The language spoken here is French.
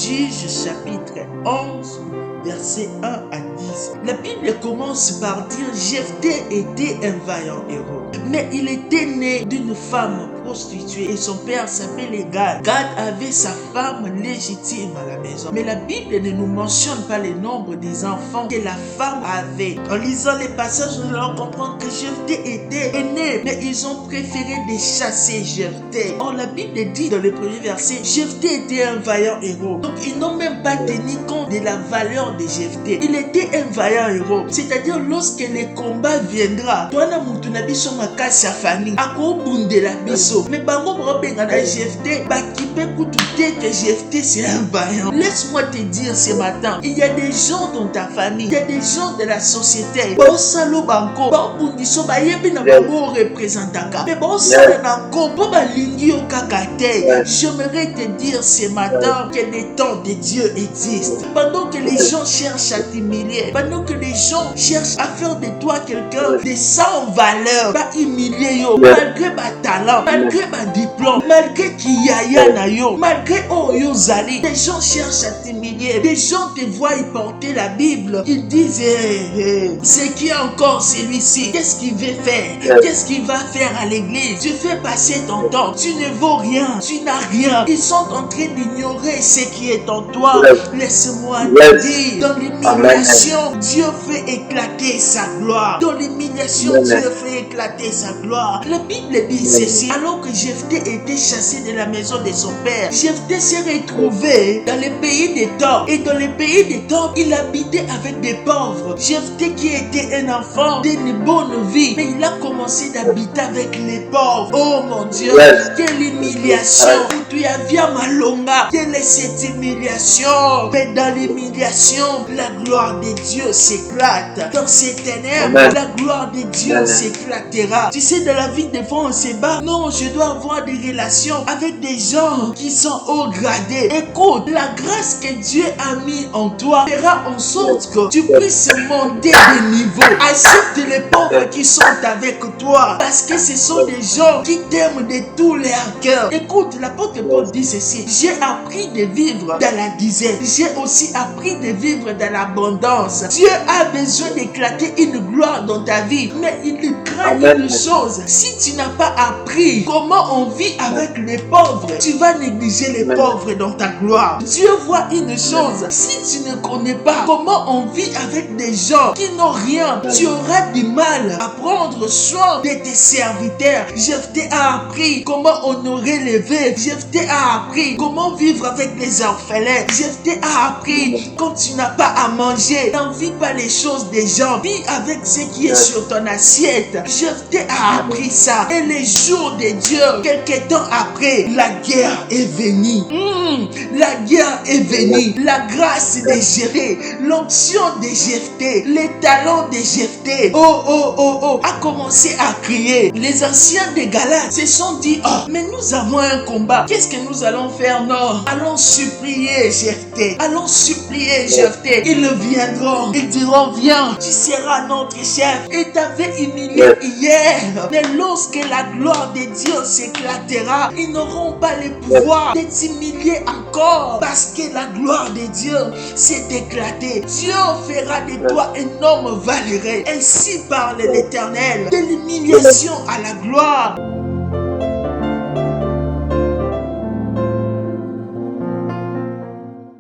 Juges chapitre 11, versets 1 à 10. La Bible commence par dire Jephthé était un vaillant héros. Mais il était né d'une femme prostituée et son père s'appelait Gad. Gad avait sa femme légitime à la maison. Mais la Bible ne nous mentionne pas le nombre des enfants que la femme avait. En lisant les passages, nous allons comprendre que Jephthé était né, mais ils ont préféré de chasser Jephthé. Or, la Bible dit dans le premier verset, Jephthé était un vaillant héros. Donc, ils n'ont même pas tenu compte de la valeur de Jephthé. Il était un vaillant héros. C'est-à-dire, lorsque le combat viendra, toi, na mutu na biso makasi ya famille, akobundela biso. Mais bango mrobenga na Jephthé, bakipe kututé que Jephthé c'est un vaillant. Laisse-moi te dire ce matin, il y a des gens dans ta famille, il y a des gens de la société. Bosalo banko, babundiso bayebi na bango représentaka. Mais bosalo nanko, bo balingi yo kakate. J'aimerais te dire ce matin que le temps de Dieu existe. Pendant que les gens cherchent à t'humilier, pendant que les gens cherchent à faire de toi quelqu'un de sans valeur, va humilier yo, malgré ma talent, malgré ma diplôme, malgré Kiyaya na yo, malgré Oyo Zali, des gens cherchent à t'humilier, des gens te voient y porter la Bible, ils disent c'est qui encore celui-ci, qu'est-ce qu'il veut faire, qu'est-ce qu'il va faire à l'église, tu fais passer ton temps, tu ne vaux rien, tu n'as rien, ils sont en train d'ignorer ce qui est en toi. Laisse-moi te dire, dans l'humiliation, Dieu fait éclater sa gloire, dans l'humiliation, Dieu fait éclater sa gloire. La Bible dit ceci, alors que Jephthé était chassé de la maison de son père, Jephthé s'est retrouvé dans le pays des Tob, et dans le pays des Tob, il habitait avec des pauvres. Jephthé qui était un enfant d'une bonne vie, mais il a commencé d'habiter avec les pauvres. Oh mon Dieu, quelle humiliation! Tu as vu Malonga, quelle est cette humiliation? Mais dans l'humiliation, la gloire de Dieu s'éclate. Dans ces ténèbres, la gloire de Dieu s'éclatera. Tu sais, dans la vie, des fois, on se bat. Non, je dois avoir des relations avec des gens qui sont haut gradés. Écoute, la grâce que Dieu a mis en toi fera en sorte que tu puisses monter de niveau. Accepte les pauvres qui sont avec toi, parce que ce sont des gens qui t'aiment de tout leur cœur. Écoute, l'apôtre Paul dit ceci, j'ai appris de vivre dans la dizaine. J'ai aussi appris de vivre dans l'abondance. Dieu a besoin d'éclater une gloire dans ta vie, mais il craint une chose. Si tu n'as pas appris comment on vit avec les pauvres, tu vas négliger les pauvres dans ta gloire. Dieu voit une chose. Si tu ne connais pas comment on vit avec des gens qui n'ont rien, tu auras du mal à prendre soin de tes serviteurs. Jephthé a appris comment honorer les veuves. Jephthé a appris comment vivre avec les orphelins. Jephthé a appris quand tu n'as pas à manger, n'envie pas les choses des gens. Vis avec ce qui est sur ton assiette. Jephthé a appris ça. Et les jours de Dieu, quelques temps après, la guerre est venue. La guerre est venue. La grâce de Jephthé, l'onction de Jephthé, les talents de Jephthé, a commencé à crier. Les anciens de Galaad se sont dit, mais nous avons un combat. Qu'est-ce que nous allons faire? Non, allons supplier Jephthé. Allons supplier Jephthé. Ils viendront. Ils diront, viens, tu seras notre chef. Et t'avais humilié hier. Mais lorsque la gloire de Dieu s'éclatera, ils n'auront pas le pouvoir de t'humilier encore. Parce que la gloire de Dieu s'est éclatée. Dieu fera de toi un homme valeureux. Ainsi parle l'Éternel. De l'humiliation à la gloire.